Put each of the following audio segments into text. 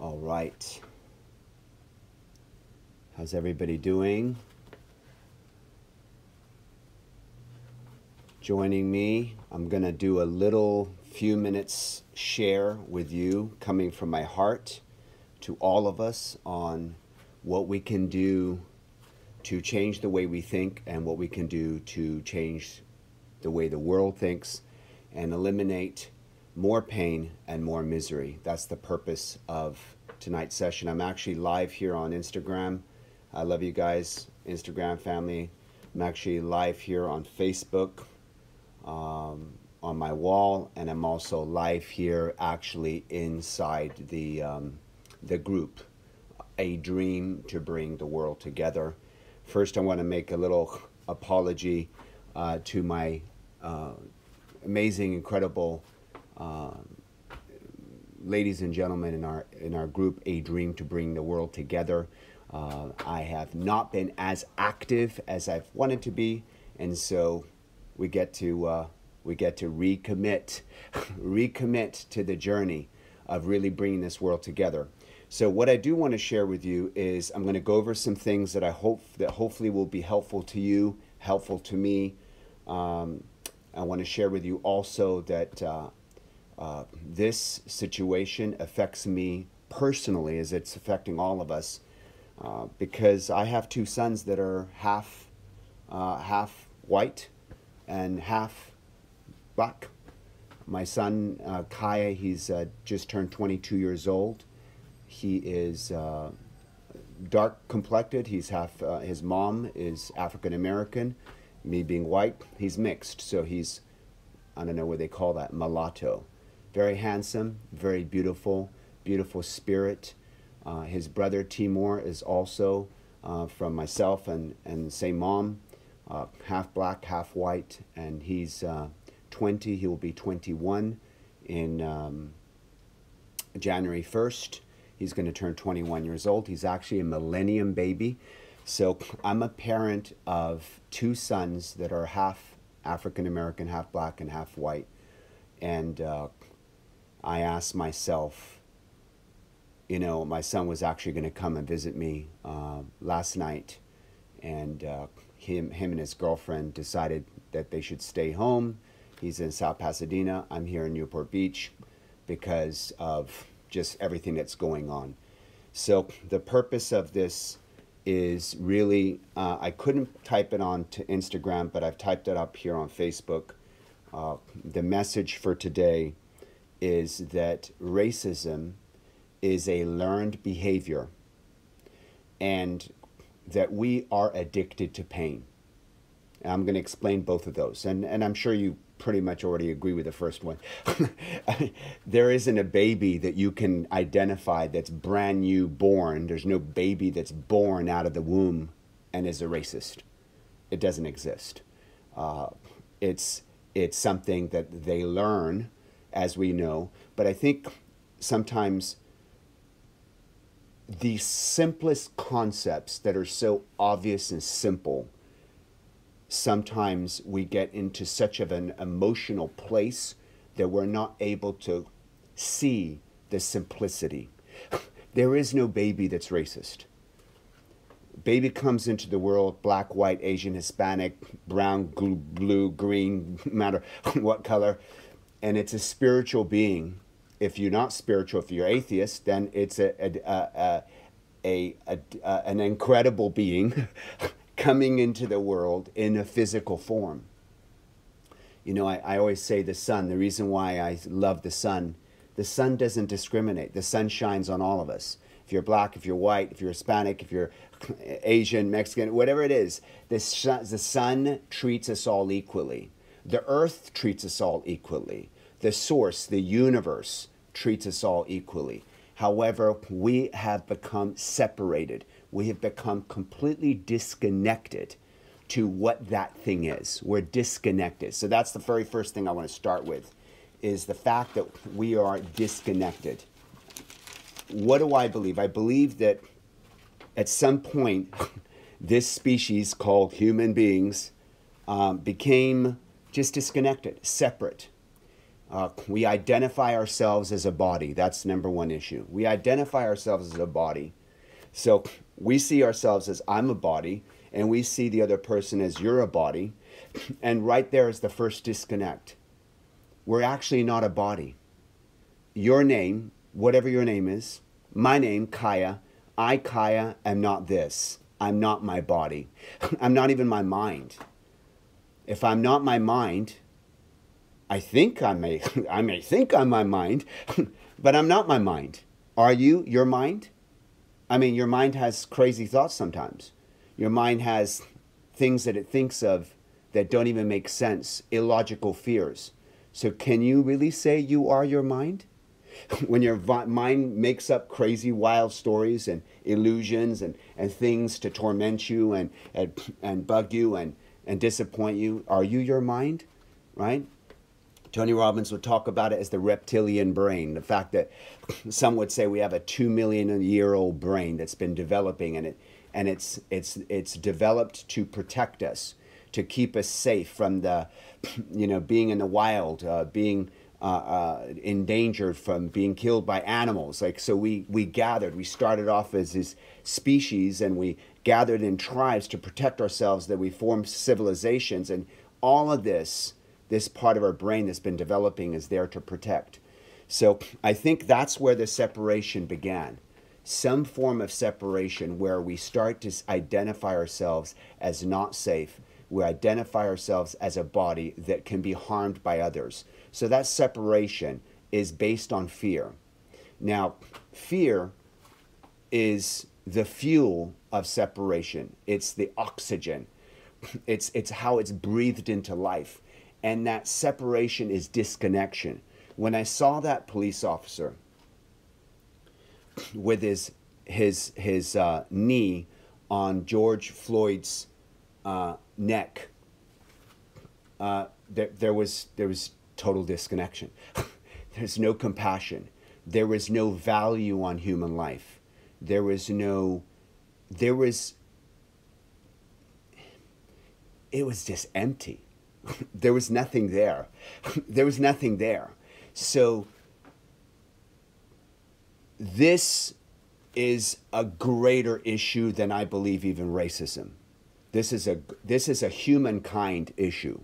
All right. How's everybody doing? Joining me, I'm going to do a little few minutes share with you coming from my heart to all of us on what we can do to change the way we think and what we can do to change the way the world thinks and eliminate more pain and more misery. That's the purpose of tonight's session. I'm actually live here on Instagram. I love you guys, Instagram family. I'm actually live here on Facebook on my wall, and I'm also live here actually inside the group, A Dream to Bring the World Together. First, I want to make a little apology to my amazing, incredible ladies and gentlemen in our group, A Dream to Bring the World Together. I have not been as active as I've wanted to be, and so we get to recommit to the journey of really bringing this world together. So what I do want to share with you is I'm going to go over some things that I hope that hopefully will be helpful to you, helpful to me. I want to share with you also that this situation affects me personally, as it's affecting all of us, because I have two sons that are half white and half black. My son Kaya, he's just turned 22 years old. He is dark complected. He's half. His mom is African American. Me being white, he's mixed. So he's, I don't know what they call that, mulatto. Very handsome, very beautiful, beautiful spirit. His brother Timur is also from myself and same mom, half black, half white, and he's 20. He will be 21 in January 1st. He's going to turn 21 years old. He's actually a millennium baby. So I'm a parent of two sons that are half African American, half black, and half white. And I asked myself, you know, my son was actually going to come and visit me last night. And him and his girlfriend decided that they should stay home. He's in South Pasadena. I'm here in Newport Beach because of just everything that's going on. So the purpose of this is really, I couldn't type it on to Instagram, but I've typed it up here on Facebook. The message for today is that racism is a learned behavior and that we are addicted to pain. And I'm going to explain both of those. And I'm sure you pretty much already agree with the first one. There isn't a baby that you can identify that's brand new born. There's no baby that's born out of the womb and is a racist. It doesn't exist. It's something that they learn, as we know. But I think sometimes the simplest concepts that are so obvious and simple, sometimes we get into such of an emotional place that we're not able to see the simplicity. There is no baby that's racist. Baby comes into the world, black, white, Asian, Hispanic, brown, blue, green, no matter what color, and it's a spiritual being. If you're not spiritual, if you're atheist, then it's an incredible being coming into the world in a physical form. You know, I always say the sun, the reason why I love the sun doesn't discriminate. The sun shines on all of us. If you're black, if you're white, if you're Hispanic, if you're Asian, Mexican, whatever it is, the sun treats us all equally. The earth treats us all equally. The source, the universe, treats us all equally. However, we have become separated. We have become completely disconnected to what that thing is. We're disconnected. So that's the very first thing I want to start with, is the fact that we are disconnected. What do I believe? I believe that at some point, this species called human beings became just disconnected, separate. We identify ourselves as a body. That's number one issue. We identify ourselves as a body. So we see ourselves as I'm a body, and we see the other person as you're a body. And right there is the first disconnect. We're actually not a body. Your name, whatever your name is, my name, Kaya, I, Kaya, am not this. I'm not my body. I'm not even my mind. If I'm not my mind, I may think I'm my mind, but I'm not my mind. Are you your mind? I mean, your mind has crazy thoughts sometimes. Your mind has things that it thinks of that don't even make sense, illogical fears. So can you really say you are your mind? When your mind makes up crazy, wild stories and illusions and things to torment you and bug you and disappoint you, are you your mind? Right? Tony Robbins would talk about it as the reptilian brain, the fact that some would say we have a 2 million-year-old brain that's been developing, and it's developed to protect us, to keep us safe from the, being in the wild, being endangered from being killed by animals. Like, so we started off as this species, and we gathered in tribes to protect ourselves, that we formed civilizations, and all of this part of our brain that's been developing is there to protect. So I think that's where the separation began. Some form of separation where we start to identify ourselves as not safe. We identify ourselves as a body that can be harmed by others. So that separation is based on fear. Now, fear is the fuel of separation. It's the oxygen. It's how it's breathed into life. And that separation is disconnection. When I saw that police officer with his knee on George Floyd's neck, there was total disconnection. There's no compassion. There was no value on human life. It was just empty. There was nothing there. There was nothing there. So this is a greater issue than I believe even racism. This is a humankind issue.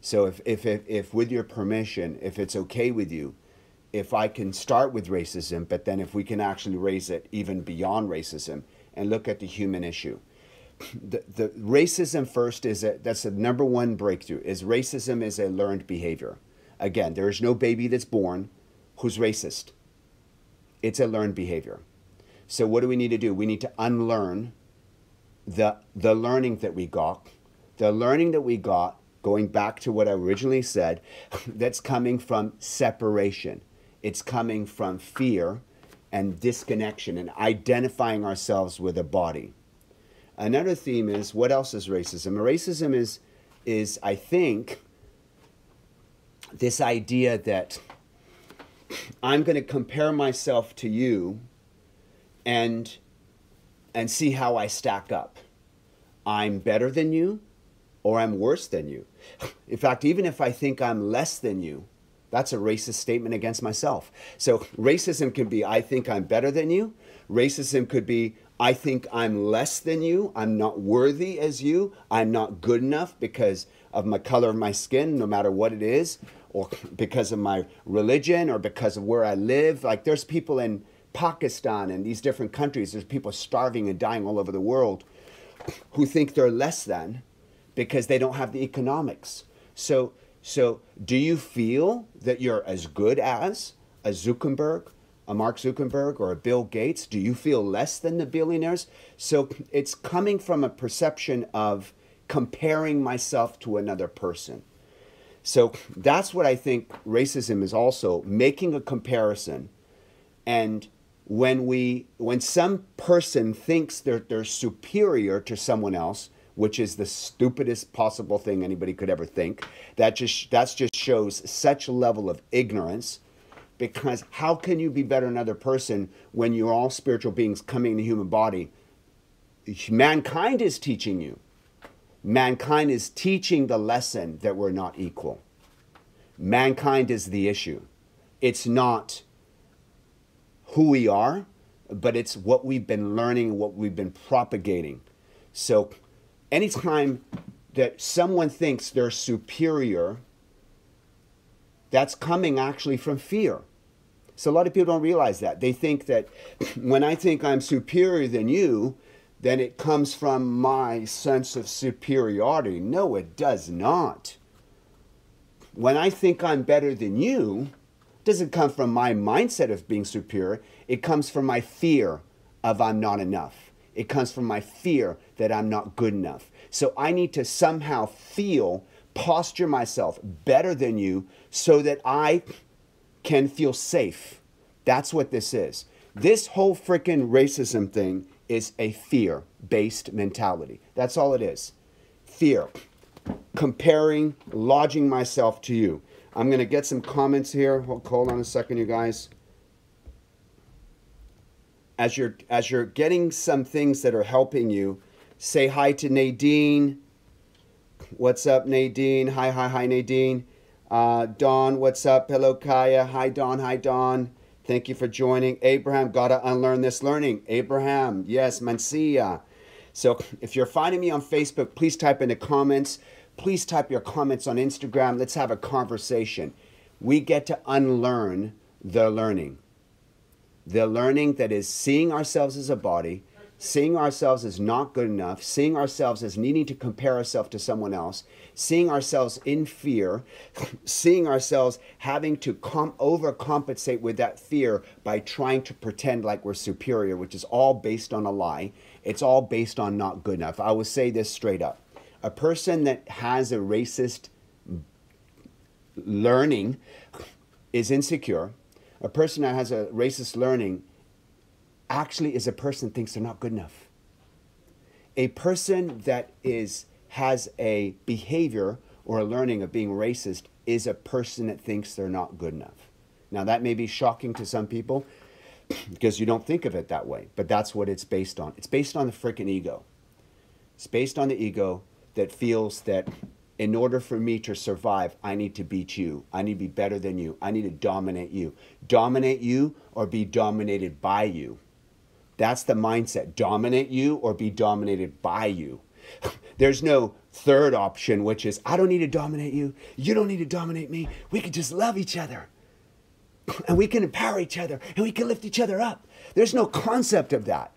So if with your permission, if it's okay with you, if I can start with racism, but then if we can actually raise it even beyond racism and look at the human issue. The racism first that's the number one breakthrough, is racism is a learned behavior. Again, there is no baby that's born who's racist. It's a learned behavior. So what do we need to do? We need to unlearn the learning that we got. The learning that we got, going back to what I originally said, that's coming from separation. It's coming from fear and disconnection and identifying ourselves with a body. Another theme is, what else is racism? Racism is I think, this idea that I'm going to compare myself to you and see how I stack up. I'm better than you or I'm worse than you. In fact, even if I think I'm less than you, that's a racist statement against myself. So racism can be, I think I'm better than you. Racism could be, I think I'm less than you. I'm not worthy as you. I'm not good enough because of my color of my skin, no matter what it is, or because of my religion, or because of where I live. Like, there's people in Pakistan and these different countries, there's people starving and dying all over the world who think they're less than because they don't have the economics. So do you feel that you're as good as a Zuckerberg, a Mark Zuckerberg, or a Bill Gates? Do you feel less than the billionaires? So it's coming from a perception of comparing myself to another person. So that's what I think racism is also, making a comparison. And when some person thinks they're superior to someone else, which is the stupidest possible thing anybody could ever think, that just shows such a level of ignorance. Because how can you be better than another person when you're all spiritual beings coming in the human body? Mankind is teaching you. Mankind is teaching the lesson that we're not equal. Mankind is the issue. It's not who we are, but it's what we've been learning, what we've been propagating. So anytime that someone thinks they're superior, that's coming actually from fear. So a lot of people don't realize that. They think that when I think I'm superior than you, then it comes from my sense of superiority. No, it does not. When I think I'm better than you, it doesn't come from my mindset of being superior. It comes from my fear of I'm not enough. It comes from my fear that I'm not good enough. So I need to somehow posture myself better than you so that I can feel safe. That's what this is. This whole freaking racism thing is a fear-based mentality. That's all it is. Fear. Comparing, lodging myself to you. I'm going to get some comments here. Hold on a second, you guys. As you're getting some things that are helping you, say hi to Nadine. What's up, Nadine? Hi, Nadine. Dawn, what's up? Hello, Kaya. Hi, Dawn. Thank you for joining. Abraham, gotta unlearn this learning. Abraham, yes, Mancia. So if you're finding me on Facebook, please type in the comments. Please type your comments on Instagram. Let's have a conversation. We get to unlearn the learning. The learning that is seeing ourselves as a body, seeing ourselves as not good enough, seeing ourselves as needing to compare ourselves to someone else, seeing ourselves in fear, seeing ourselves having to overcompensate with that fear by trying to pretend like we're superior, which is all based on a lie. It's all based on not good enough. I will say this straight up. A person that has a racist learning is insecure. A person that has a racist learning actually is a person that thinks they're not good enough. A person that has a behavior or a learning of being racist is a person that thinks they're not good enough. Now that may be shocking to some people because you don't think of it that way, but that's what it's based on. It's based on the freaking ego. It's based on the ego that feels that in order for me to survive, I need to beat you. I need to be better than you. I need to dominate you. Dominate you or be dominated by you. That's the mindset. Dominate you or be dominated by you. There's no third option, which is, I don't need to dominate you. You don't need to dominate me. We can just love each other. And we can empower each other. And we can lift each other up. There's no concept of that.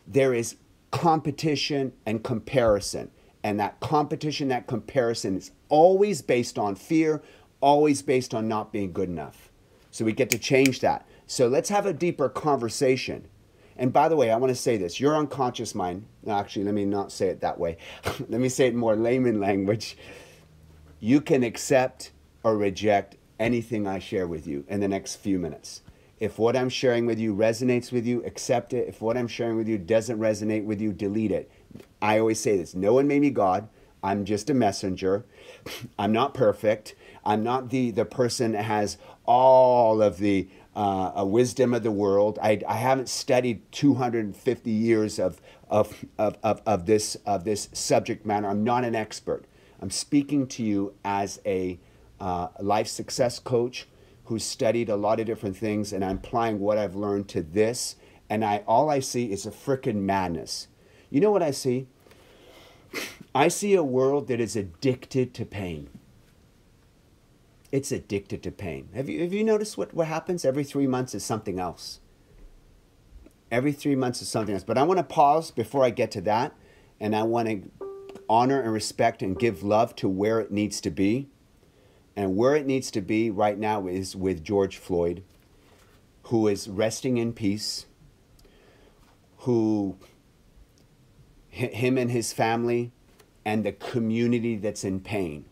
There is competition and comparison. And that competition, that comparison is always based on fear, always based on not being good enough. So we get to change that. So let's have a deeper conversation. And by the way, I want to say this. Your unconscious mind, no, actually, let me not say it that way. Let me say it in more layman language. You can accept or reject anything I share with you in the next few minutes. If what I'm sharing with you resonates with you, accept it. If what I'm sharing with you doesn't resonate with you, delete it. I always say this. No one made me God. I'm just a messenger. I'm not perfect. I'm not the person that has all of the wisdom of the world. I haven't studied 250 years of this subject matter. I'm not an expert. I'm speaking to you as a life success coach who's studied a lot of different things, and I'm applying what I've learned to this. And all I see is a frickin' madness. You know what I see? I see a world that is addicted to pain. It's addicted to pain. Have you noticed what happens? Every 3 months is something else. Every 3 months is something else. But I want to pause before I get to that. And I want to honor and respect and give love to where it needs to be. And where it needs to be right now is with George Floyd, who is resting in peace, who him and his family and the community that's in pain.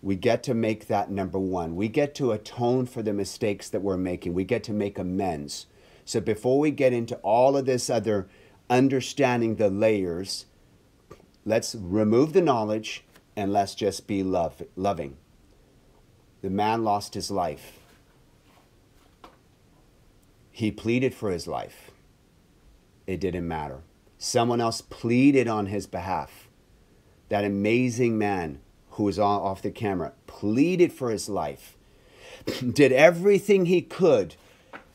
We get to make that number one. We get to atone for the mistakes that we're making. We get to make amends. So before we get into all of this other understanding the layers, let's remove the knowledge and let's just be loving. The man lost his life. He pleaded for his life. It didn't matter. Someone else pleaded on his behalf. That amazing man who was off the camera, pleaded for his life, did everything he could.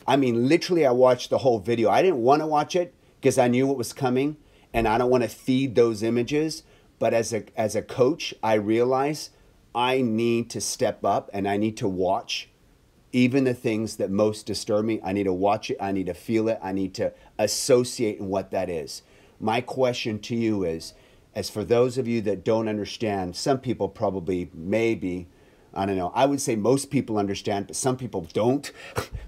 I mean, literally, I watched the whole video. I didn't want to watch it because I knew what was coming, and I don't want to feed those images. But as a coach, I realize I need to step up and I need to watch even the things that most disturb me. I need to watch it. I need to feel it. I need to associate in what that is. My question to you is, as for those of you that don't understand, some people probably, maybe, I don't know, I would say most people understand, but some people don't.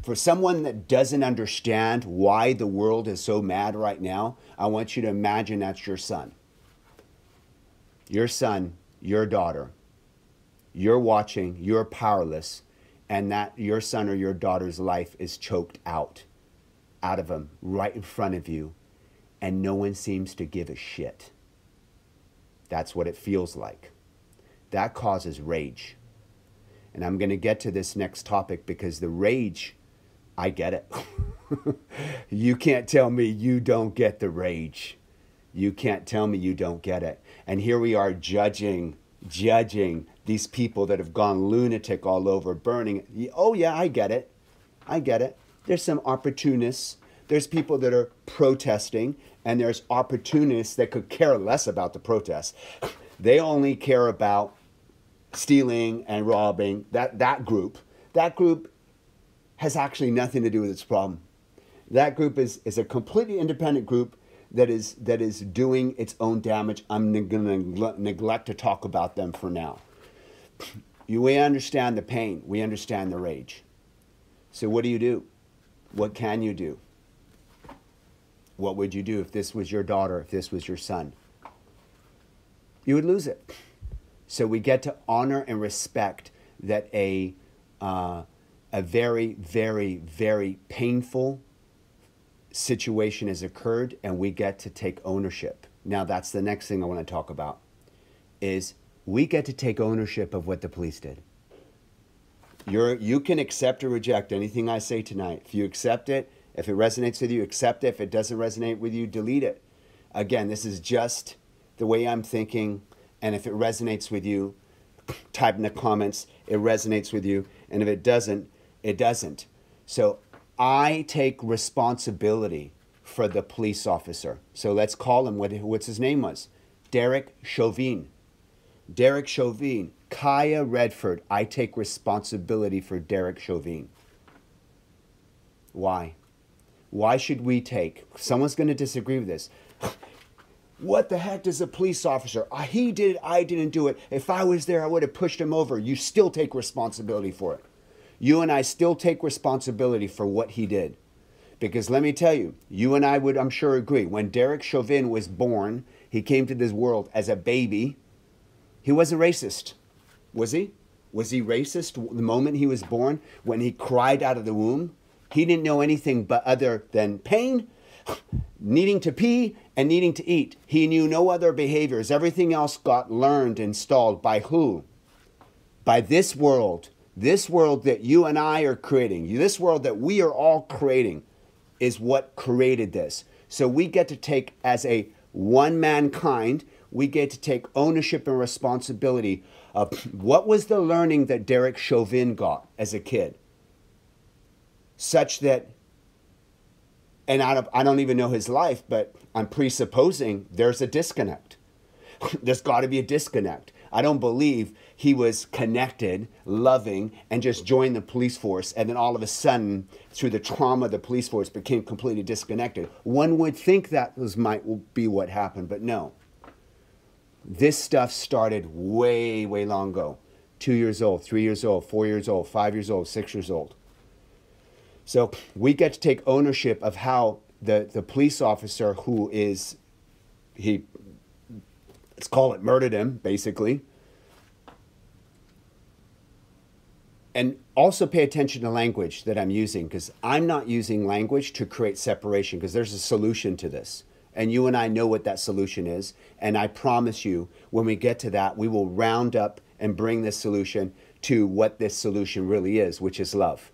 For someone that doesn't understand why the world is so mad right now, I want you to imagine that's your son. Your son, your daughter. You're watching, you're powerless, and that your son or your daughter's life is choked out of them right in front of you, and no one seems to give a shit. That's what it feels like. That causes rage. And I'm going to get to this next topic because the rage, I get it. You can't tell me you don't get the rage. You can't tell me you don't get it. And here we are judging these people that have gone lunatic all over, burning. Oh yeah, I get it. I get it. There's some opportunists. There's people that are protesting, and there's opportunists that could care less about the protests. They only care about stealing and robbing. That group has actually nothing to do with its problem. That group is a completely independent group that is doing its own damage. I'm going to neglect to talk about them for now. We understand the pain. We understand the rage. So what do you do? What can you do? What would you do if this was your daughter, if this was your son? You would lose it. So we get to honor and respect that a very, very, very painful situation has occurred, and we get to take ownership. Now, that's the next thing I want to talk about, is we get to take ownership of what the police did. You can accept or reject anything I say tonight. If you accept it, if it resonates with you, accept it. If it doesn't resonate with you, delete it. Again, this is just the way I'm thinking, and if it resonates with you, type in the comments, it resonates with you, and if it doesn't, it doesn't. So I take responsibility for the police officer. So let's call him what's his name was. Derek Chauvin. Derek Chauvin. Kaya Redford. I take responsibility for Derek Chauvin. Why? Why should we take? Someone's going to disagree with this. What the heck does a police officer? He did it, I didn't do it. If I was there, I would have pushed him over. You still take responsibility for it. You and I still take responsibility for what he did. Because let me tell you, you and I would, I'm sure, agree. When Derek Chauvin was born, he came to this world as a baby. He wasn't racist, was he? Was he racist the moment he was born? When he cried out of the womb? He didn't know anything but other than pain, needing to pee, and needing to eat. He knew no other behaviors. Everything else got learned, installed by who? By this world. This world that you and I are creating, this world that we are all creating, is what created this. So we get to take, as a one mankind, we get to take ownership and responsibility of what was the learning that Derek Chauvin got as a kid. Such that, and I don't even know his life, but I'm presupposing there's a disconnect. There's got to be a disconnect. I don't believe he was connected, loving, and just joined the police force, and then all of a sudden, through the trauma of the police force, became completely disconnected. One would think that might be what happened, but no. This stuff started way, way long ago. 2 years old, 3 years old, 4 years old, 5 years old, 6 years old. So we get to take ownership of how the police officer who is, let's call it murdered him, basically. And also pay attention to language that I'm using, because I'm not using language to create separation, because there's a solution to this. And you and I know what that solution is. And I promise you, when we get to that, we will round up and bring this solution to what this solution really is, which is love.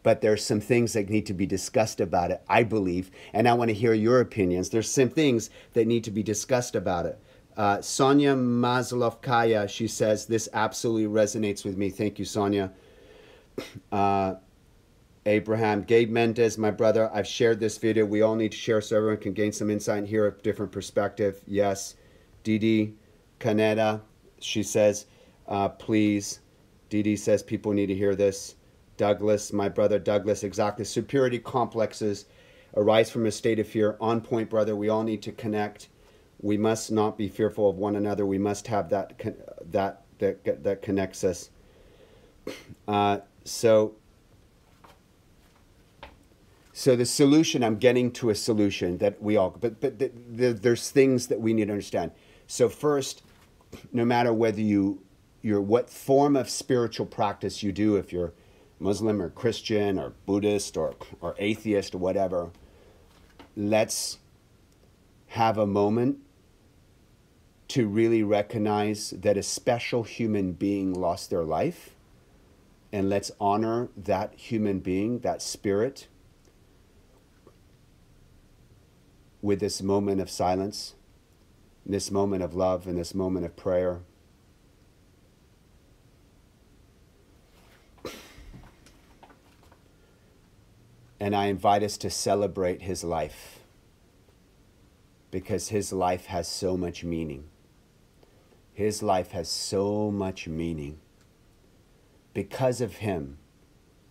But there's some things that need to be discussed about it, I believe, and I want to hear your opinions. There's some things that need to be discussed about it. Sonia Mazlovkaya, she says, this absolutely resonates with me. Thank you, Sonia. Abraham, Gabe Mendez, my brother, I've shared this video. We all need to share so everyone can gain some insight and hear a different perspective. Yes. Didi Caneda, she says, please. Didi says people need to hear this. Douglas, my brother Douglas, exactly. Superiority complexes arise from a state of fear. On point, brother. We all need to connect. We must not be fearful of one another. We must have that connects us. So the solution, I'm getting to a solution that we all, but there's things that we need to understand. So first, no matter whether you're what form of spiritual practice you do, if you're Muslim or Christian or Buddhist or atheist or whatever, let's have a moment to really recognize that a special human being lost their life, and let's honor that human being, that spirit, with this moment of silence, this moment of love, and this moment of prayer. And I invite us to celebrate his life, because his life has so much meaning. His life has so much meaning. Because of him,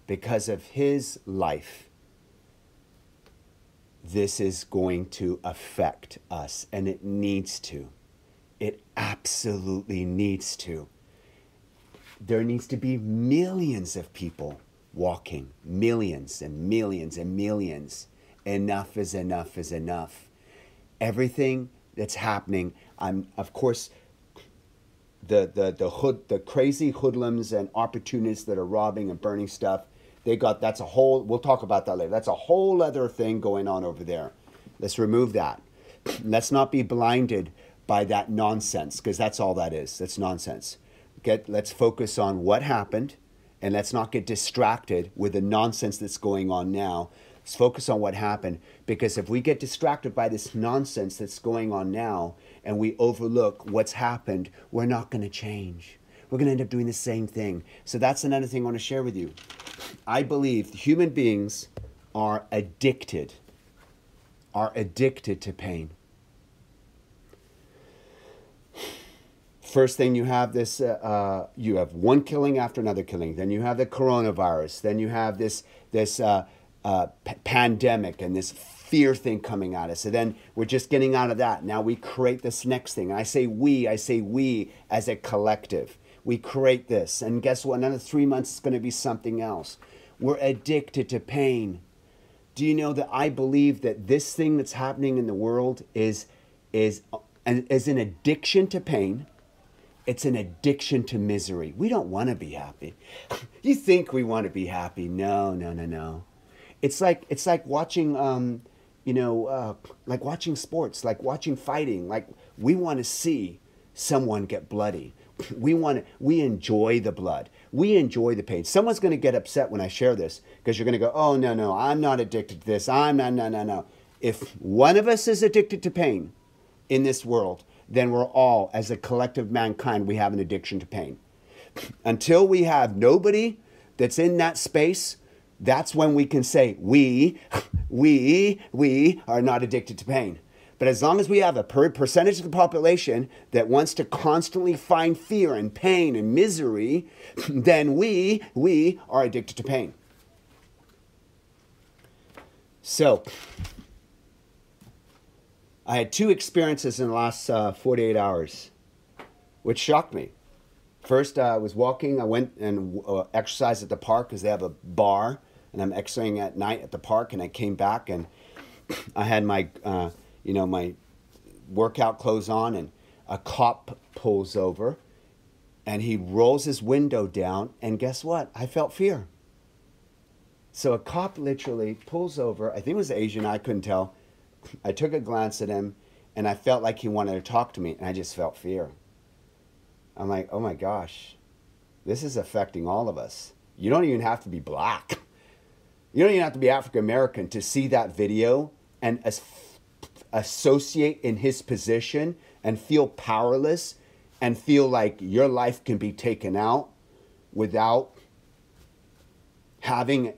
because of his life, this is going to affect us, and it needs to. It absolutely needs to. There needs to be millions of people walking, millions and millions and millions. Enough is enough is enough. Everything that's happening, of course, the crazy hoodlums and opportunists that are robbing and burning stuff, that's a whole, we'll talk about that later. That's a whole other thing going on over there. Let's remove that. Let's not be blinded by that nonsense, because that's all that is. That's nonsense. Let's focus on what happened, and let's not get distracted with the nonsense that's going on now. Let's focus on what happened, because if we get distracted by this nonsense that's going on now and we overlook what's happened, we're not going to change. We're going to end up doing the same thing. So that's another thing I want to share with you. I believe human beings are addicted to pain. First thing, you have this, you have one killing after another killing. Then you have the coronavirus. Then you have this pandemic and this fear thing coming at us. So then we're just getting out of that. Now we create this next thing. And I say we as a collective. We create this. And guess what? Another 3 months is going to be something else. We're addicted to pain. Do you know that I believe that this thing that's happening in the world is an addiction to pain? It's an addiction to misery. We don't want to be happy. You think we want to be happy? No. It's like watching, like watching sports, like watching fighting. Like we want to see someone get bloody. We enjoy the blood. We enjoy the pain. Someone's going to get upset when I share this, because you're going to go, oh, no, I'm not addicted to this. No. If one of us is addicted to pain in this world, then we're all, as a collective mankind, we have an addiction to pain. Until we have nobody that's in that space, that's when we can say we are not addicted to pain. But as long as we have a percentage of the population that wants to constantly find fear and pain and misery, then we are addicted to pain. So, I had two experiences in the last 48 hours, which shocked me. First, I was walking. I went and exercised at the park, because they have a bar, and I'm exercising at night at the park. And I came back, and I had my my workout clothes on, and a cop pulls over, and he rolls his window down, and guess what? I felt fear. So a cop literally pulls over. I think it was Asian. I couldn't tell. I took a glance at him, and I felt like he wanted to talk to me, and I just felt fear. I'm like, oh my gosh, this is affecting all of us. You don't even have to be black. You don't even have to be African American to see that video and associate in his position and feel powerless and feel like your life can be taken out without having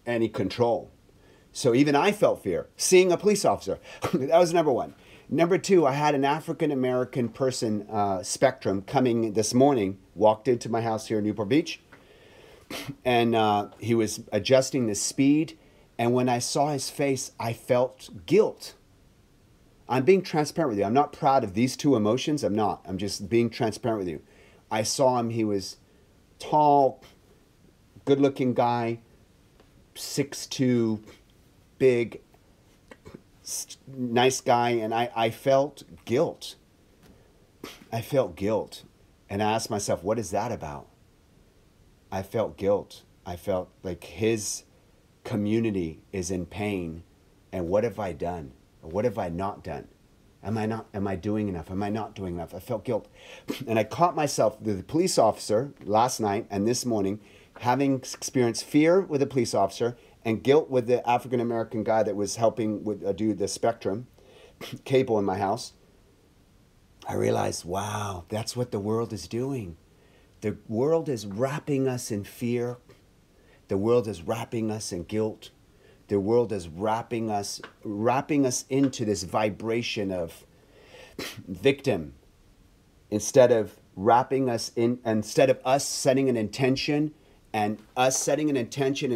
any control. So even I felt fear. Seeing a police officer, that was number one. Number two, I had an African-American person, Spectrum, coming this morning, walked into my house here in Newport Beach, and he was adjusting the speed. And when I saw his face, I felt guilt. I'm being transparent with you. I'm not proud of these two emotions. I'm not. I'm just being transparent with you. I saw him. He was tall, good-looking guy, 6'2", big, nice guy. And I felt guilt. I felt guilt. And I asked myself, what is that about? I felt guilt. I felt like his community is in pain. And what have I done? What have I not done? Am I doing enough? Am I not doing enough? I felt guilt. And I caught myself, the police officer, last night and this morning, having experienced fear with a police officer and guilt with the African-American guy that was helping with do the Spectrum cable in my house. I realized, wow, that's what the world is doing. The world is wrapping us in fear. The world is wrapping us in guilt. The world is wrapping us into this vibration of victim instead of us setting an intention and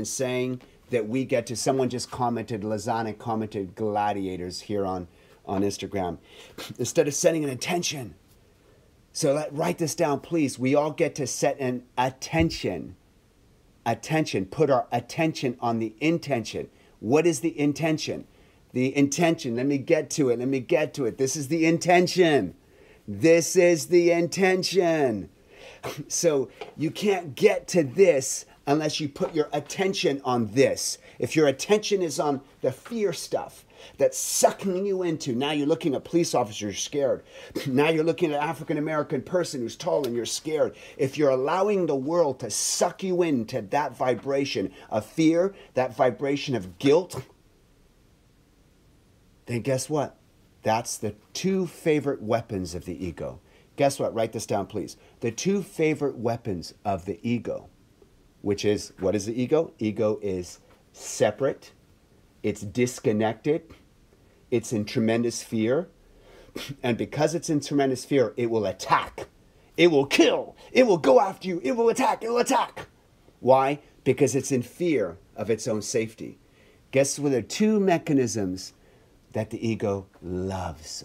saying that we get to, someone just commented, Lazana commented gladiators here on Instagram. Instead of setting an intention. So write this down, please. We all get to set an attention. Put our attention on the intention. What is the intention? The intention, let me get to it. This is the intention. This is the intention. So you can't get to this unless you put your attention on this. If your attention is on the fear stuff that's sucking you into, now you're looking at a police officer, you're scared. Now you're looking at an African-American person who's tall and you're scared. If you're allowing the world to suck you into that vibration of fear, that vibration of guilt, then guess what? That's the two favorite weapons of the ego. Guess what? Write this down, please. The two favorite weapons of the ego, which is, what is the ego? Ego is separate. It's disconnected. It's in tremendous fear. And because it's in tremendous fear, it will attack. It will kill. It will go after you. It will attack. It will attack. Why? Because it's in fear of its own safety. Guess what? There are two mechanisms that the ego loves.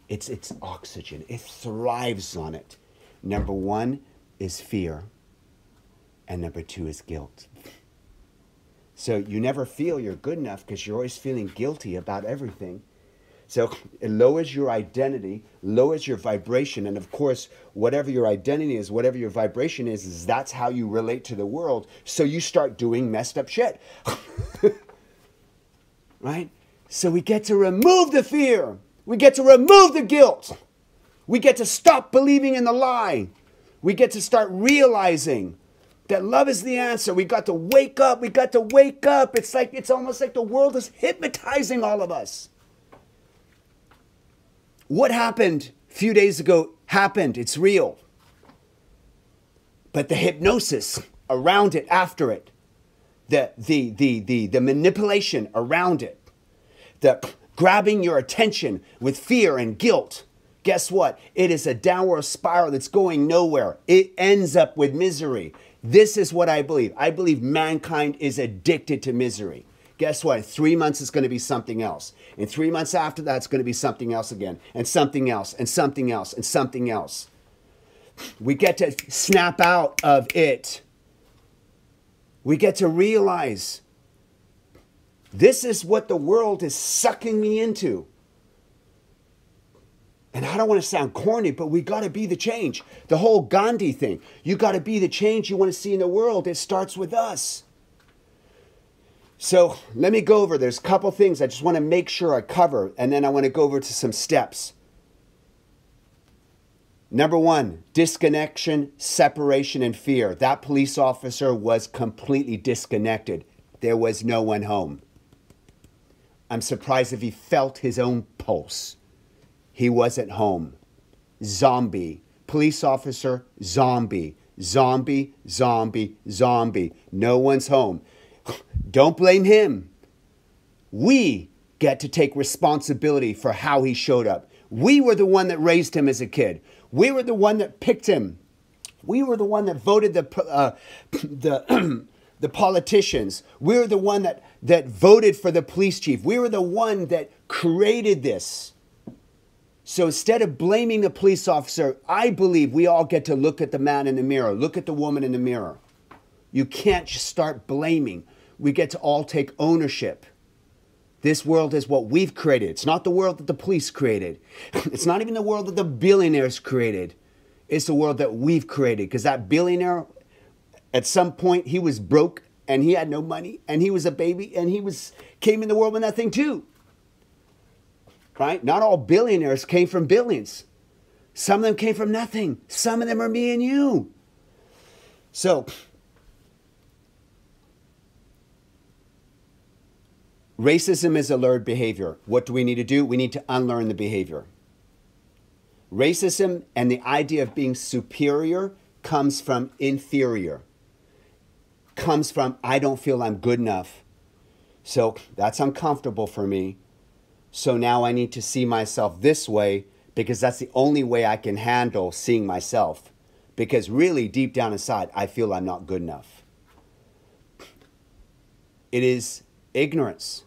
It's its oxygen. It thrives on it. Number one is fear. And number two is guilt. So you never feel you're good enough because you're always feeling guilty about everything. So it lowers your identity, lowers your vibration. And of course, whatever your identity is, whatever your vibration is that's how you relate to the world. So you start doing messed up shit. Right? So we get to remove the fear. We get to remove the guilt. We get to stop believing in the lie. We get to start realizing that love is the answer. We got to wake up. We got to wake up. It's almost like the world is hypnotizing all of us. What happened a few days ago happened. It's real. But the hypnosis around it, after it, the manipulation around it, the grabbing your attention with fear and guilt, guess what? It is a downward spiral that's going nowhere. It ends up with misery. This is what I believe. I believe mankind is addicted to misery. Guess what? In 3 months, it's going to be something else. In 3 months after that, it's going to be something else again. And something else, and something else, and something else. We get to snap out of it. We get to realize this is what the world is sucking me into. And I don't want to sound corny, but we got to be the change. The whole Gandhi thing. You got to be the change you want to see in the world. It starts with us. So let me go over. There's a couple things I just want to make sure I cover. And then I want to go over to some steps. Number one, disconnection, separation, and fear. That police officer was completely disconnected. There was no one home. I'm surprised if he felt his own pulse. He wasn't home. zombie. Police officer, zombie. Zombie, zombie, zombie. No one's home. Don't blame him. We get to take responsibility for how he showed up. We were the one that raised him as a kid. We were the one that picked him. We were the one that voted the politicians. We were the one that voted for the police chief. We were the one that created this. So instead of blaming the police officer, I believe we all get to look at the man in the mirror, look at the woman in the mirror. You can't just start blaming. We get to all take ownership. This world is what we've created. It's not the world that the police created. It's not even the world that the billionaires created. It's the world that we've created. Because that billionaire, at some point, he was broke and he had no money and he was a baby and came in the world with nothing too. Right? Not all billionaires came from billions. Some of them came from nothing. Some of them are me and you. So, racism is a learned behavior. What do we need to do? We need to unlearn the behavior. Racism and the idea of being superior comes from inferior. Comes from, I don't feel I'm good enough. So that's uncomfortable for me. So now I need to see myself this way because that's the only way I can handle seeing myself. Because really, deep down inside, I feel I'm not good enough. It is ignorance.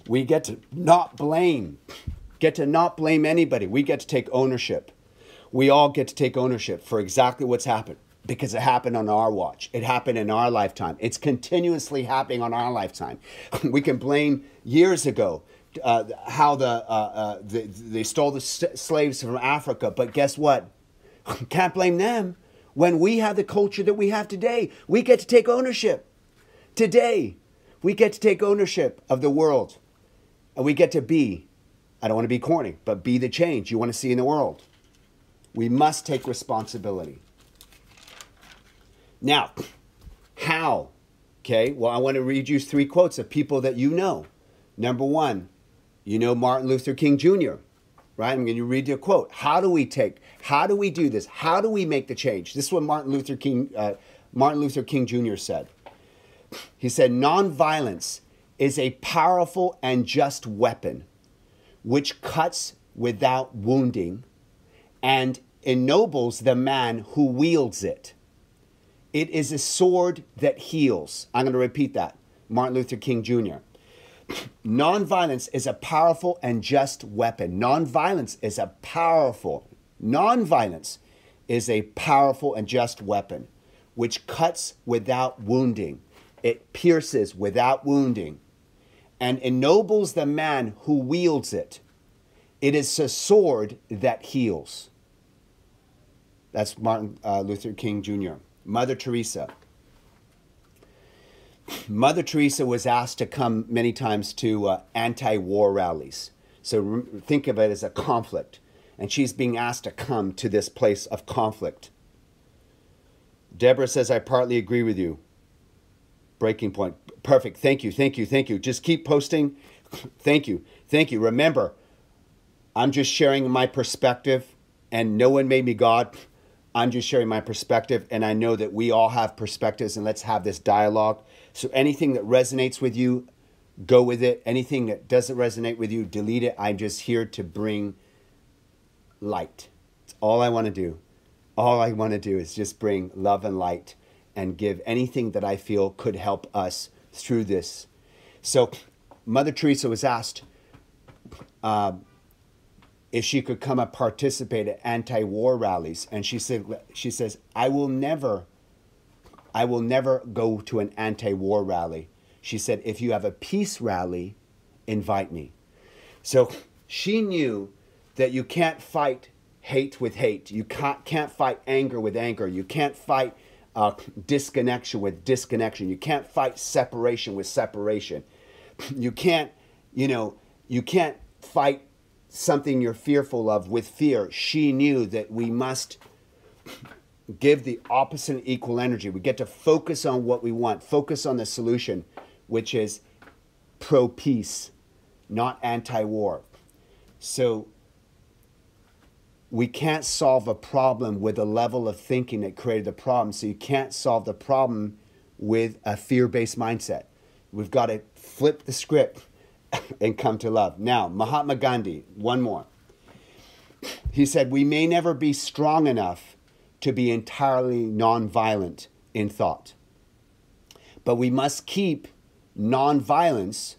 We get to not blame. Get to not blame anybody. We get to take ownership. We all get to take ownership for exactly what's happened. Because it happened on our watch. It happened in our lifetime. It's continuously happening on our lifetime. We can blame years ago how they stole the slaves from Africa. But guess what? Can't blame them. When we have the culture that we have today, we get to take ownership. Today, we get to take ownership of the world. And we get to be, I don't want to be corny, but be the change you want to see in the world. We must take responsibility. Now, how? Okay, well, I want to read you 3 quotes of people that you know. Number 1, you know Martin Luther King Jr., right? I'm going to read you a quote. How do we do this? How do we make the change? This is what Martin Luther King Jr. said. He said, nonviolence is a powerful and just weapon which cuts without wounding and ennobles the man who wields it. It is a sword that heals. I'm going to repeat that. Martin Luther King Jr. Nonviolence is a powerful and just weapon. Nonviolence is a powerful and just weapon which cuts without wounding. It pierces without wounding and ennobles the man who wields it. It is a sword that heals. That's Martin Luther King Jr. Mother Teresa. Mother Teresa was asked to come many times to anti-war rallies. So think of it as a conflict. And she's being asked to come to this place of conflict. Deborah says, I partly agree with you. Breaking point. Perfect. Thank you. Thank you. Thank you. Just keep posting. Thank you. Thank you. Remember, I'm just sharing my perspective and no one made me God. I'm just sharing my perspective, and I know that we all have perspectives, and let's have this dialogue. So anything that resonates with you, go with it. Anything that doesn't resonate with you, delete it. I'm just here to bring light. It's all I want to do. All I want to do is just bring love and light and give anything that I feel could help us through this. So Mother Teresa was asked if she could come and participate at anti-war rallies. And she says, I will never go to an anti-war rally. She said, if you have a peace rally, invite me. So she knew that you can't fight hate with hate. You can't fight anger with anger. You can't fight disconnection with disconnection. You can't fight separation with separation. You can't fight something you're fearful of with fear. She knew that we must give the opposite equal energy. We get to focus on what we want, focus on the solution, which is pro-peace, not anti-war. So we can't solve a problem with a level of thinking that created the problem. So you can't solve the problem with a fear-based mindset. We've got to flip the script and come to love. Now, Mahatma Gandhi, one more. He said, we may never be strong enough to be entirely nonviolent in thought, but we must keep nonviolence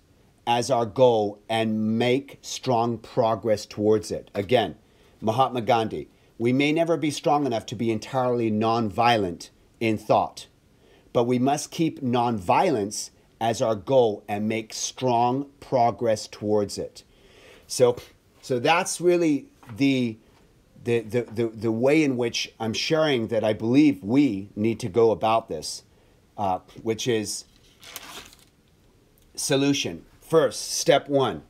as our goal and make strong progress towards it. Again, Mahatma Gandhi, we may never be strong enough to be entirely nonviolent in thought, but we must keep nonviolence as our goal and make strong progress towards it. So that's really the way in which I'm sharing that I believe we need to go about this, which is solution. First, step one,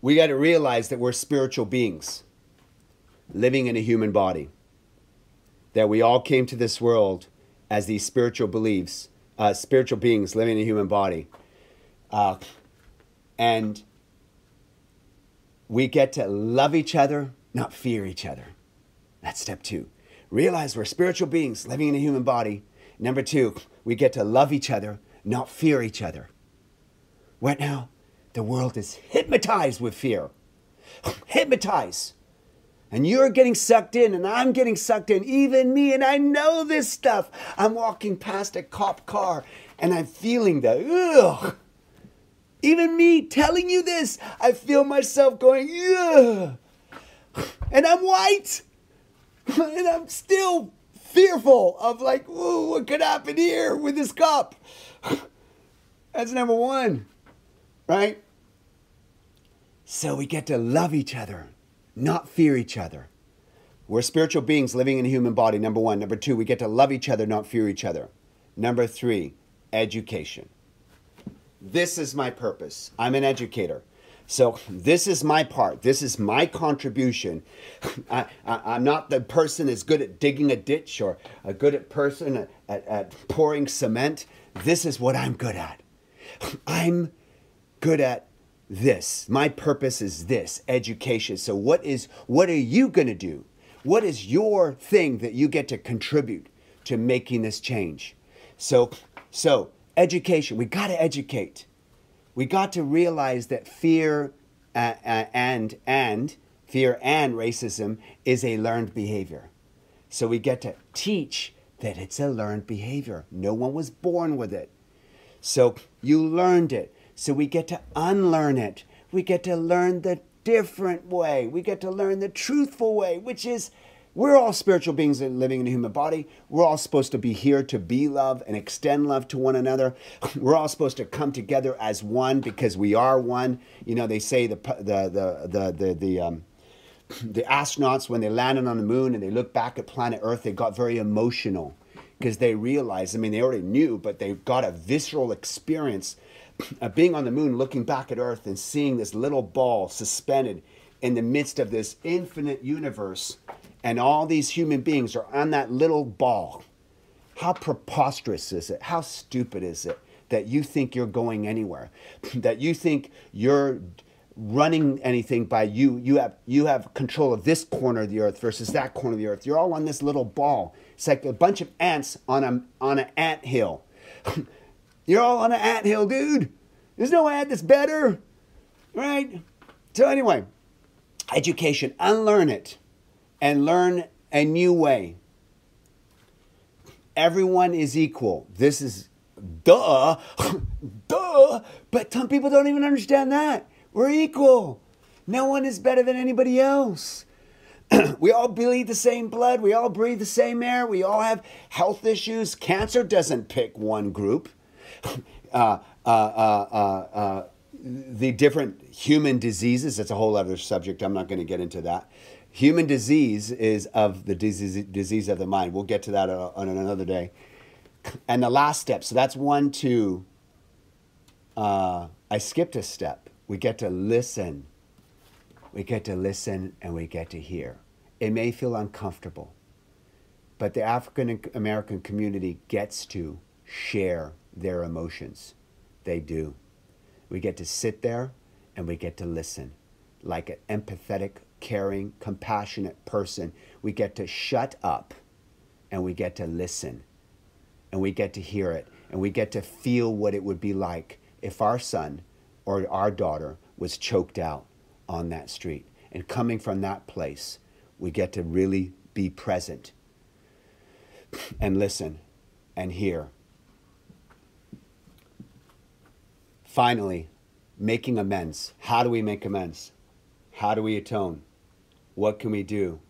we got to realize that we're spiritual beings living in a human body, that we all came to this world as these spiritual beings living in a human body. And we get to love each other, not fear each other. That's step two. Realize we're spiritual beings living in a human body. Number two, we get to love each other, not fear each other. Right now, the world is hypnotized with fear. Hypnotized. And you're getting sucked in, and I'm getting sucked in, even me, and I know this stuff. I'm walking past a cop car, and I'm feeling the, ugh. Even me telling you this, I feel myself going, ugh. And I'm white. And I'm still fearful of like, ooh, what could happen here with this cop? That's number one, right? So we get to love each other, not fear each other. We're spiritual beings living in a human body, number one. Number two, we get to love each other, not fear each other. Number three, education. This is my purpose. I'm an educator. So this is my part. This is my contribution. I'm not the person that's good at digging a ditch or a good at person at pouring cement. This is what I'm good at. I'm good at this. My purpose is this, education. So what are you going to do? What is your thing that you get to contribute to making this change? So education, we got to educate. We got to realize that fear and racism is a learned behavior. So we get to teach that it's a learned behavior. No one was born with it. So you learned it. So we get to unlearn it. We get to learn the different way. We get to learn the truthful way, which is we're all spiritual beings living in a human body. We're all supposed to be here to be love and extend love to one another. We're all supposed to come together as one because we are one. You know, they say the astronauts, when they landed on the moon and they looked back at planet Earth, they got very emotional because they realized, I mean, they already knew, but they got a visceral experience of being on the moon, looking back at Earth and seeing this little ball suspended in the midst of this infinite universe. And all these human beings are on that little ball. How preposterous is it? How stupid is it that you think you're going anywhere? That you think you're running anything by you? You have control of this corner of the earth versus that corner of the earth. You're all on this little ball. It's like a bunch of ants on an ant hill. You're all on an ant hill, dude. There's no ant that's better, right? So anyway, education, unlearn it. And learn a new way. Everyone is equal. This is duh. But some people don't even understand that. We're equal. No one is better than anybody else. We all bleed the same blood. We all breathe the same air. We all have health issues. Cancer doesn't pick one group. The different human diseases, that's a whole other subject. I'm not going to get into that. Human disease is of the disease of the mind. We'll get to that on another day. And the last step, so that's 1, 2. I skipped a step. We get to listen. We get to listen and we get to hear. It may feel uncomfortable, but the African American community gets to share their emotions. They do. We get to sit there and we get to listen like an empathetic caring, compassionate person. We get to shut up and we get to listen and we get to hear it and we get to feel what it would be like if our son or our daughter was choked out on that street. And coming from that place, we get to really be present and listen and hear. Finally, making amends. How do we make amends? How do we atone? What can we do?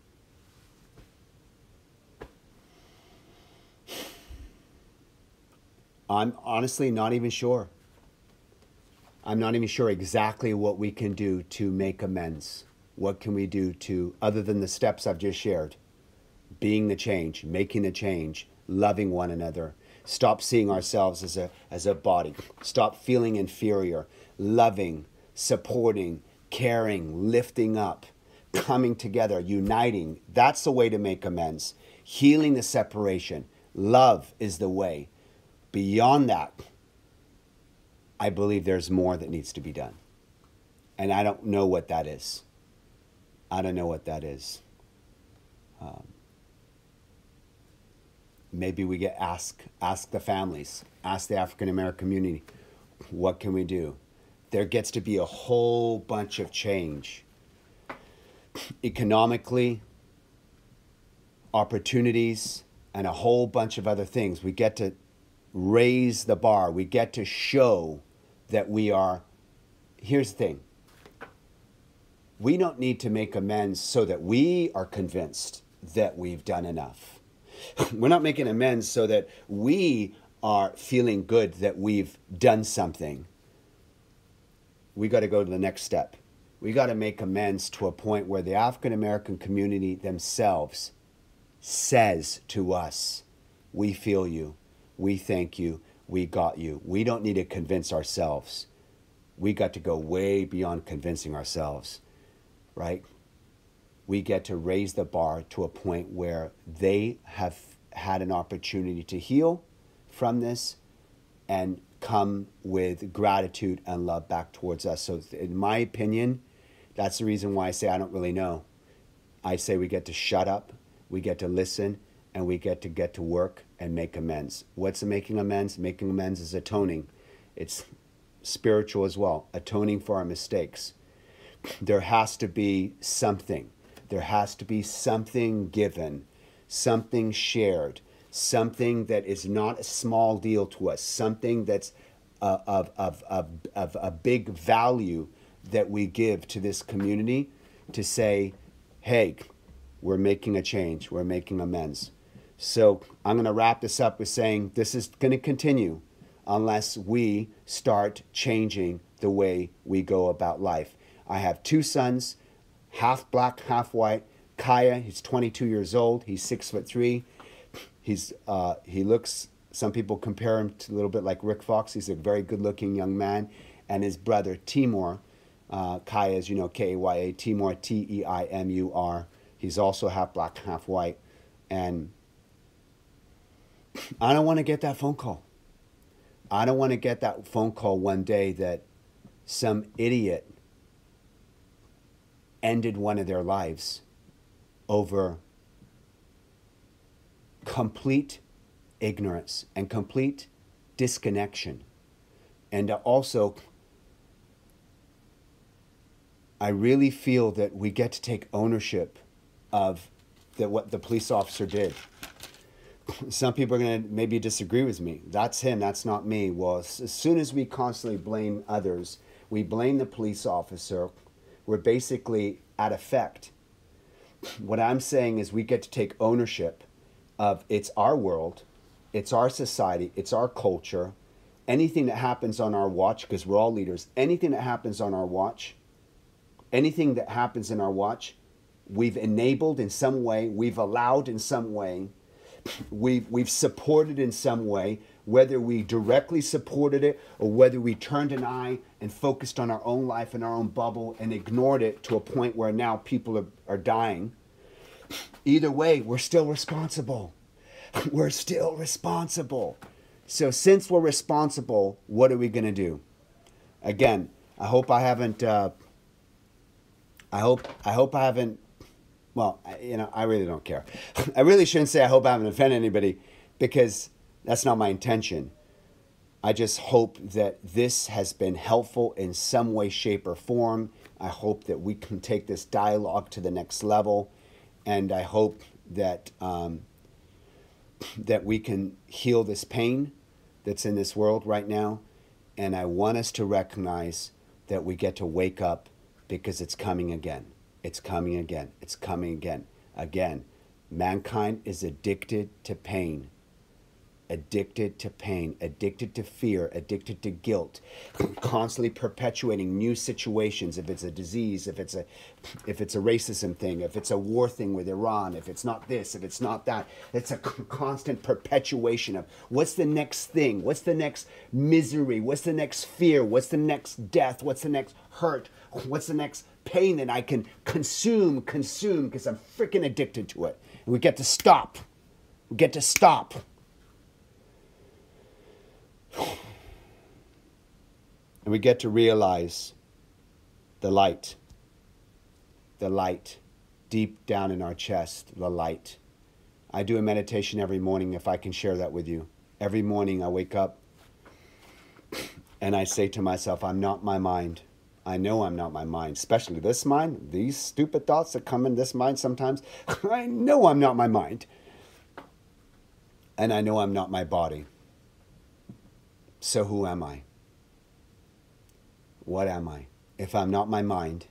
I'm honestly not even sure. I'm not even sure exactly what we can do to make amends. What can we do to, other than the steps I've just shared? Being the change, making the change, loving one another. Stop seeing ourselves as a body. Stop feeling inferior. Loving, supporting, caring, lifting up, coming together, uniting. That's the way to make amends. Healing the separation. Love is the way. Beyond that, I believe there's more that needs to be done. And I don't know what that is. I don't know what that is. Maybe we get ask the families, ask the African American community, what can we do? There gets to be a whole bunch of change. Economically, opportunities, and a whole bunch of other things. We get to raise the bar. We get to show that we are. Here's the thing. We don't need to make amends so that we are convinced that we've done enough. We're not making amends so that we are feeling good that we've done something. We got to go to the next step. We got to make amends to a point where the African American community themselves says to us, we feel you, we thank you, we got you. We don't need to convince ourselves. We got to go way beyond convincing ourselves, right? We get to raise the bar to a point where they have had an opportunity to heal from this and come with gratitude and love back towards us. So in my opinion, that's the reason why I say I don't really know. I say we get to shut up, we get to listen, and we get to work and make amends. What's making amends? Making amends is atoning. It's spiritual as well, atoning for our mistakes. There has to be something. There has to be something given, something shared, something that is not a small deal to us, something that's of a big value that we give to this community to say, hey, we're making a change, we're making amends. So I'm going to wrap this up with saying this is going to continue unless we start changing the way we go about life. I have two sons, half black, half white. Kaya, he's 22 years old. He's 6'3". He looks, some people compare him to a little bit like Rick Fox. He's a very good looking young man. And his brother Timur, Kaya is, Kaya, Timur, Teimur. He's also half black, half white. And I don't want to get that phone call. I don't want to get that phone call one day that some idiot ended one of their lives over complete ignorance and complete disconnection. And also, I really feel that we get to take ownership of what the police officer did. Some people are going to maybe disagree with me. That's him, that's not me. Well, as soon as we constantly blame others, we blame the police officer, we're basically at effect. What I'm saying is we get to take ownership of it's our world, it's our society, it's our culture. Anything that happens on our watch, because we're all leaders, anything that happens on our watch, anything that happens in our watch, we've enabled in some way, we've allowed in some way, we've supported in some way, whether we directly supported it or whether we turned an eye and focused on our own life and our own bubble and ignored it to a point where now people are dying. Either way, we're still responsible. We're still responsible. So since we're responsible, what are we going to do? Again, I hope I haven't I hope I haven't, well, I really don't care. I really shouldn't say I hope I haven't offended anybody, because that's not my intention. I just hope that this has been helpful in some way, shape, or form. I hope that we can take this dialogue to the next level, and I hope that that we can heal this pain that's in this world right now. And I want us to recognize that we get to wake up, because it's coming again. It's coming again. It's coming again. Again, mankind is addicted to pain. Addicted to pain, addicted to fear, addicted to guilt, constantly perpetuating new situations. If it's a disease, if it's a racism thing, if it's a war thing with Iran, if it's not this, if it's not that, it's a constant perpetuation of what's the next thing, what's the next misery, what's the next fear, what's the next death, what's the next hurt, what's the next pain that I can consume, because I'm freaking addicted to it. And we get to stop. We get to stop. And we get to realize the light deep down in our chest, the light. I do a meditation every morning, if I can share that with you. Every morning I wake up and I say to myself, I'm not my mind. I know I'm not my mind, especially this mind, these stupid thoughts that come in this mind sometimes. I know I'm not my mind. And I know I'm not my body. So who am I? What am I? If I'm not my mind,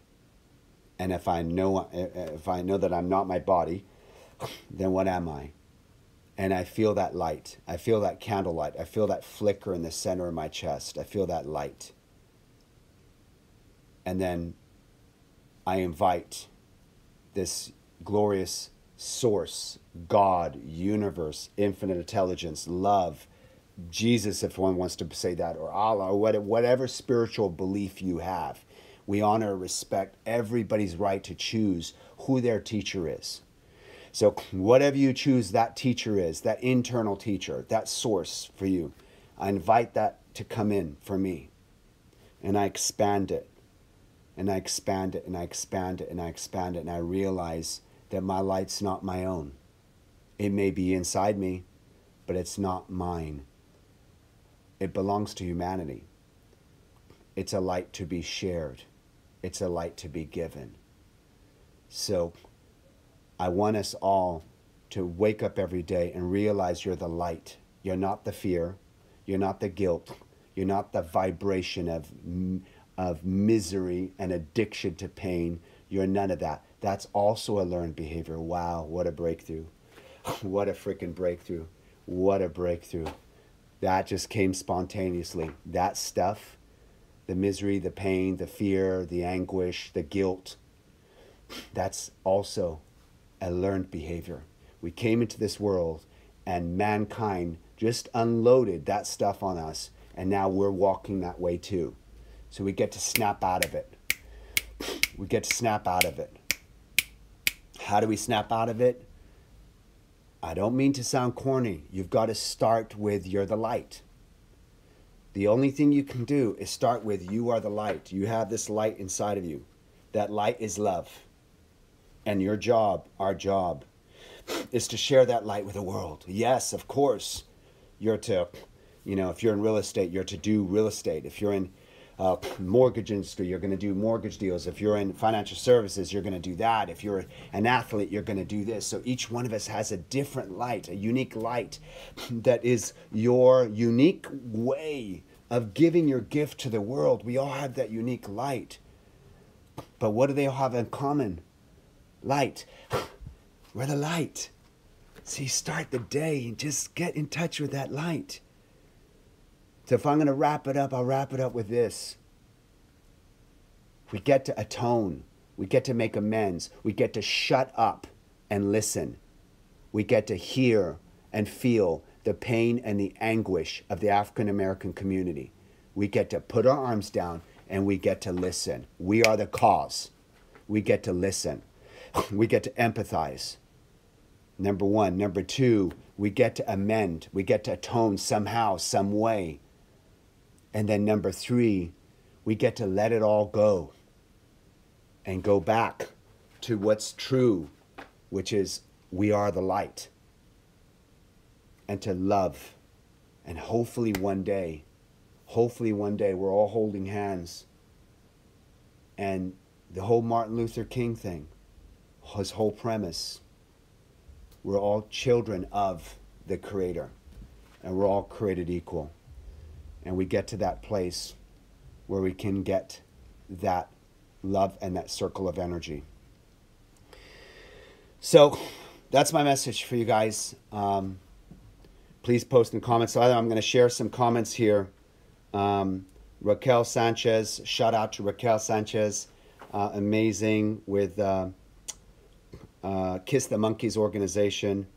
and if I know that I'm not my body, then what am I? And I feel that light. I feel that candlelight. I feel that flicker in the center of my chest. I feel that light. And then I invite this glorious source, God, universe, infinite intelligence, love, Jesus, if one wants to say that, or Allah, or whatever spiritual belief you have. We honor and respect everybody's right to choose who their teacher is. So whatever you choose that teacher is, that internal teacher, that source for you, I invite that to come in for me. And I expand it. And I expand it, and I expand it, and I expand it, and I realize that my light's not my own. It may be inside me, but it's not mine. It belongs to humanity. It's a light to be shared. It's a light to be given. So I want us all to wake up every day and realize you're the light. You're not the fear. You're not the guilt. You're not the vibration of misery and addiction to pain. You're none of that. That's also a learned behavior. Wow, what a breakthrough. What a freaking breakthrough. What a breakthrough. That just came spontaneously. That stuff, the misery, the pain, the fear, the anguish, the guilt, that's also a learned behavior. We came into this world and mankind just unloaded that stuff on us, and now we're walking that way too. So we get to snap out of it. We get to snap out of it. How do we snap out of it? I don't mean to sound corny. You've got to start with you're the light. The only thing you can do is start with you are the light. You have this light inside of you. That light is love. And your job, our job, is to share that light with the world. Yes, of course, you're to, if you're in real estate, you're to do real estate. If you're in mortgage industry, you're going to do mortgage deals. If you're in financial services, you're going to do that. If you're an athlete, you're going to do this. So each one of us has a different light, a unique light that is your unique way of giving your gift to the world. We all have that unique light. But what do they all have in common? Light. We're the light. So you start the day and just get in touch with that light. So if I'm going to wrap it up, I'll wrap it up with this. We get to atone. We get to make amends. We get to shut up and listen. We get to hear and feel the pain and the anguish of the African American community. We get to put our arms down and we get to listen. We are the cause. We get to listen. We get to empathize. Number one. Number two, we get to amend. We get to atone somehow, some way. And then number three, we get to let it all go and go back to what's true, which is we are the light, and to love. And hopefully one day we're all holding hands. And the whole Martin Luther King thing, his whole premise, we're all children of the Creator, and we're all created equal. And we get to that place where we can get that love and that circle of energy. So that's my message for you guys. Please post in the comments. So I'm going to share some comments here. Raquel Sanchez, shout out to Raquel Sanchez. Amazing with Kiss the Monkeys organization.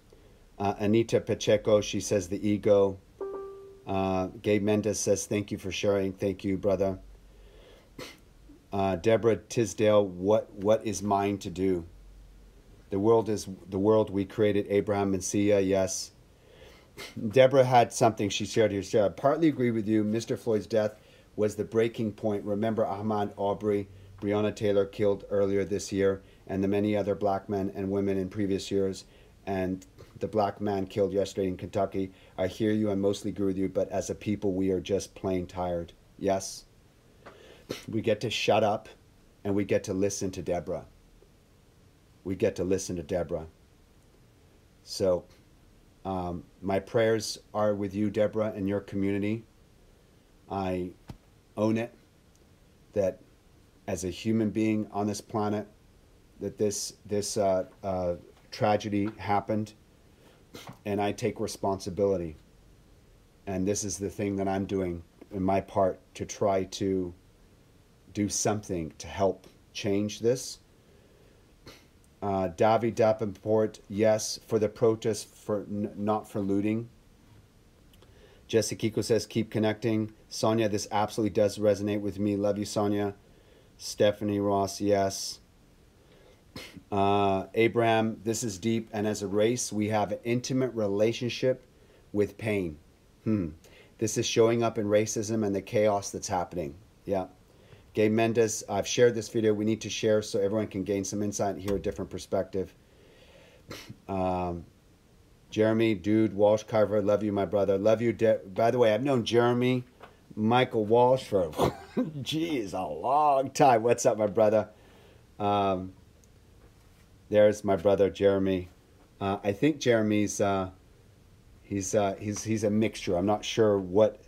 Anita Pacheco, she says the ego. Gabe Mendes says thank you for sharing. Thank you, brother. Deborah Tisdale, what is mine to do? The world is the world we created. Abraham Mencia, yes. Deborah had something she shared here. She said, I partly agree with you. Mr. Floyd's death was the breaking point. Remember Ahmaud Arbery, Breonna Taylor killed earlier this year, and the many other black men and women in previous years, and the black man killed yesterday in Kentucky. I hear you. I mostly agree with you, but as a people, we are just plain tired. Yes. We get to shut up, and we get to listen to Deborah. We get to listen to Deborah. So my prayers are with you, Deborah, and your community. I own it that as a human being on this planet, that this tragedy happened, and I take responsibility. And this is the thing that I'm doing in my part to try to do something to help change this. Davi Davenport, yes, for the protest, not for looting. Jessica Kiko says, keep connecting. Sonia, this absolutely does resonate with me. Love you, Sonia. Stephanie Ross, yes. Abraham, this is deep. And as a race, we have an intimate relationship with pain. This is showing up in racism and the chaos that's happening. Yeah. Gabe Mendes, I've shared this video. We need to share so everyone can gain some insight and hear a different perspective. Jeremy, dude, Walsh Carver, love you, my brother. Love you. By the way, I've known Jeremy Michael Walsh for, geez, a long time. What's up, my brother? There's my brother, Jeremy. I think Jeremy's, he's a mixture. I'm not sure what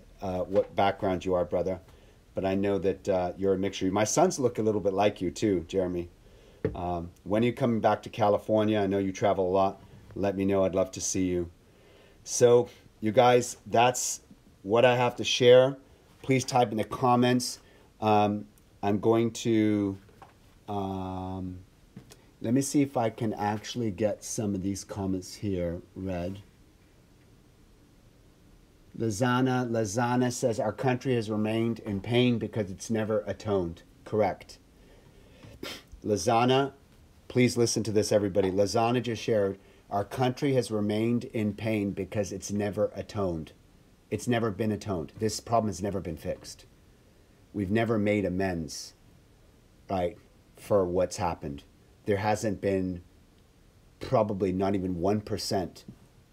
background you are, brother. But I know that you're a mixture. My sons look a little bit like you too, Jeremy. When are you coming back to California? I know you travel a lot. Let me know. I'd love to see you. So, you guys, that's what I have to share. Please type in the comments. I'm going to... let me see if I can actually get some of these comments here read. Lazana says, our country has remained in pain because it's never atoned. Correct. Lazana, please listen to this, everybody. Lazana just shared, our country has remained in pain because it's never atoned. It's never been atoned. This problem has never been fixed. We've never made amends, right, for what's happened. There hasn't been probably not even 1%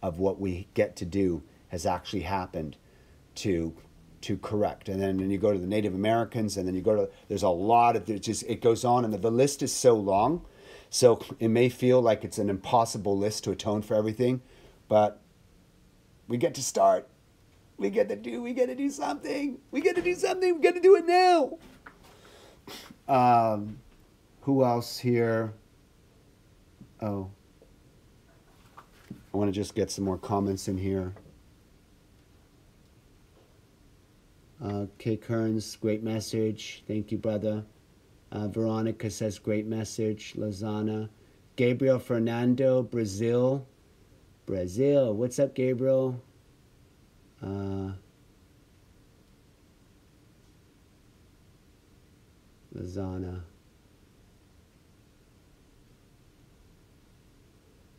of what we get to do has actually happened to correct. And then you go to the Native Americans, and then you go to, there's a lot of, it goes on, and the list is so long. So it may feel like it's an impossible list to atone for everything, but we get to start. We get to do something. We get to do something. We got to do it now. Who else here? Oh, I want to just get some more comments in here. Kay Kearns, great message. Thank you, brother. Veronica says, great message. Lazana. Gabriel Fernando, Brazil. Brazil. What's up, Gabriel? Lazana.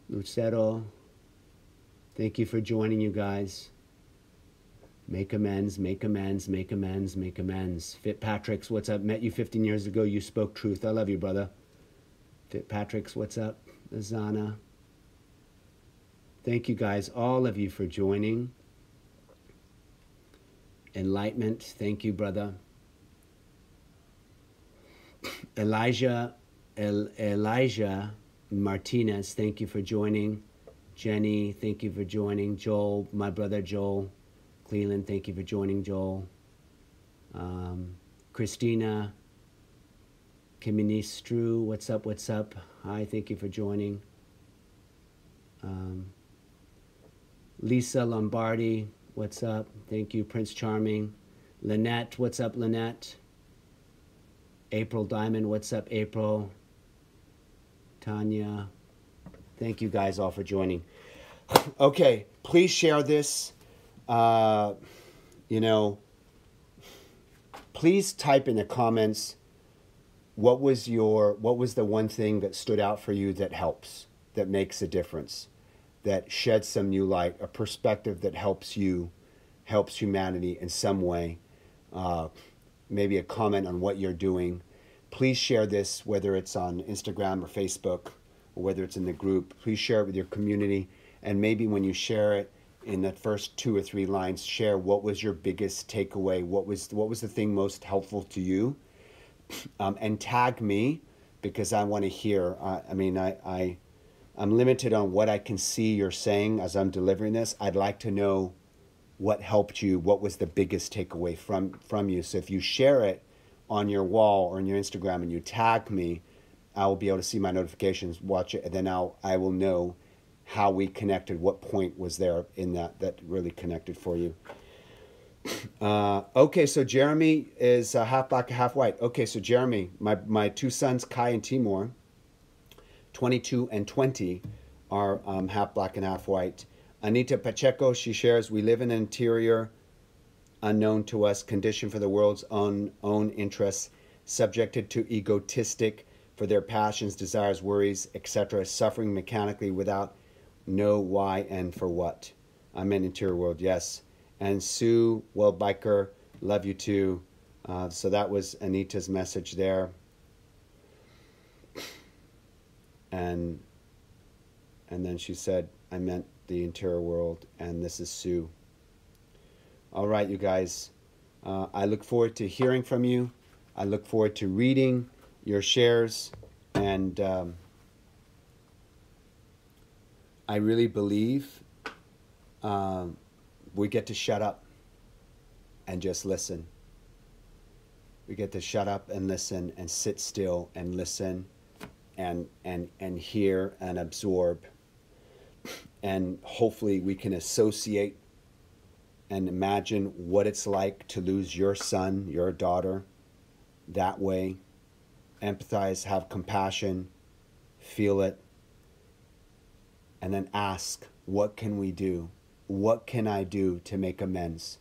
Lucero. Thank you for joining, you guys. Make amends, make amends, make amends, make amends. Fit Patrick's, what's up? Met you 15 years ago. You spoke truth. I love you, brother. Patrick's, what's up? Azana. Thank you guys, all of you, for joining. Enlightenment, thank you, brother. Elijah Martinez, thank you for joining. Jenny, thank you for joining. Joel, my brother Joel Cleland, thank you for joining, Joel. Christina Kiministru, what's up, what's up? Hi, thank you for joining. Lisa Lombardi, what's up? Thank you. Prince Charming. Lynette, what's up, Lynette? April Diamond, what's up, April? Tanya, thank you guys all for joining. Okay, please share this. You know, please type in the comments what was the one thing that stood out for you that helps, that makes a difference, that sheds some new light, a perspective that helps you, helps humanity in some way. Maybe a comment on what you're doing. Please share this, whether it's on Instagram or Facebook, or whether it's in the group. Please share it with your community. And maybe when you share it, in the first 2 or 3 lines, share what was your biggest takeaway, what was the thing most helpful to you, and tag me, because I want to hear. I'm limited on what I can see you're saying as I'm delivering this. I'd like to know what helped you, what was the biggest takeaway from you. So if you share it on your wall or on your Instagram and you tag me, I will be able to see my notifications, watch it, and then I will know how we connected, what point was there in that really connected for you. Okay, so Jeremy is half black, half white. Okay, so Jeremy, my 2 sons, Kai and Timur, 22 and 20, are half black and half white. Anita Pacheco, she shares, we live in an interior unknown to us, conditioned for the world's own interests, subjected to egotistic for their passions, desires, worries, etc., suffering mechanically without know why and for what. I'm in interior world, yes. And Sue, well, biker, love you too. So that was Anita's message there. And then she said, I meant the interior world, and this is Sue. All right, you guys. I look forward to hearing from you. I look forward to reading your shares, and I really believe we get to shut up and just listen. We get to shut up and listen and sit still and listen and hear and absorb. And hopefully we can associate and imagine what it's like to lose your son, your daughter, that way. Empathize, have compassion, feel it, and then ask, what can we do? What can I do to make amends?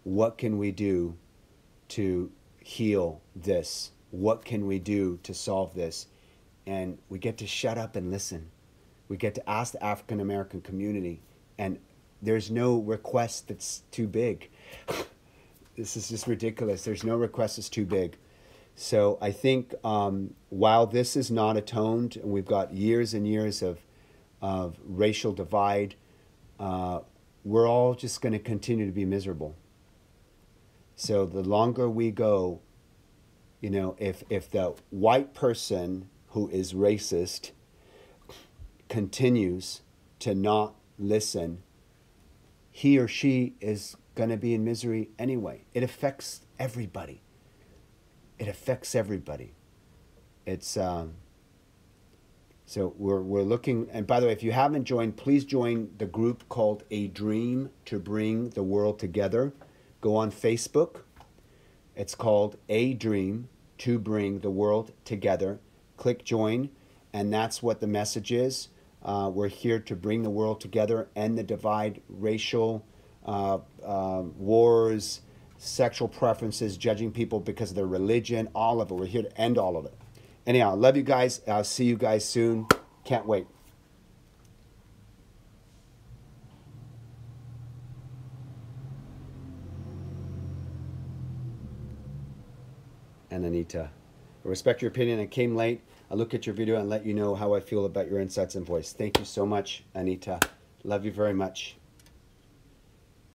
What can we do to heal this? What can we do to solve this? And we get to shut up and listen. We get to ask the African American community, and there's no request that's too big. This is just ridiculous. There's no request that's too big. So I think while this is not atoned, and we've got years and years of racial divide, we're all just going to continue to be miserable. So the longer we go, you know, if the white person who is racist continues to not listen, he or she is going to be in misery anyway. It affects everybody. It affects everybody. It's so we're looking. And by the way, if you haven't joined, please join the group called A Dream to Bring the World Together. Go on Facebook. It's called A Dream to Bring the World Together. Click join, and that's what the message is. We're here to bring the world together, end the divide, racial wars, sexual preferences, judging people because of their religion, all of it. We're here to end all of it. Anyhow, I love you guys. I'll see you guys soon. Can't wait. And Anita, I respect your opinion. I came late. I'll look at your video and let you know how I feel about your insights and voice. Thank you so much, Anita. Love you very much.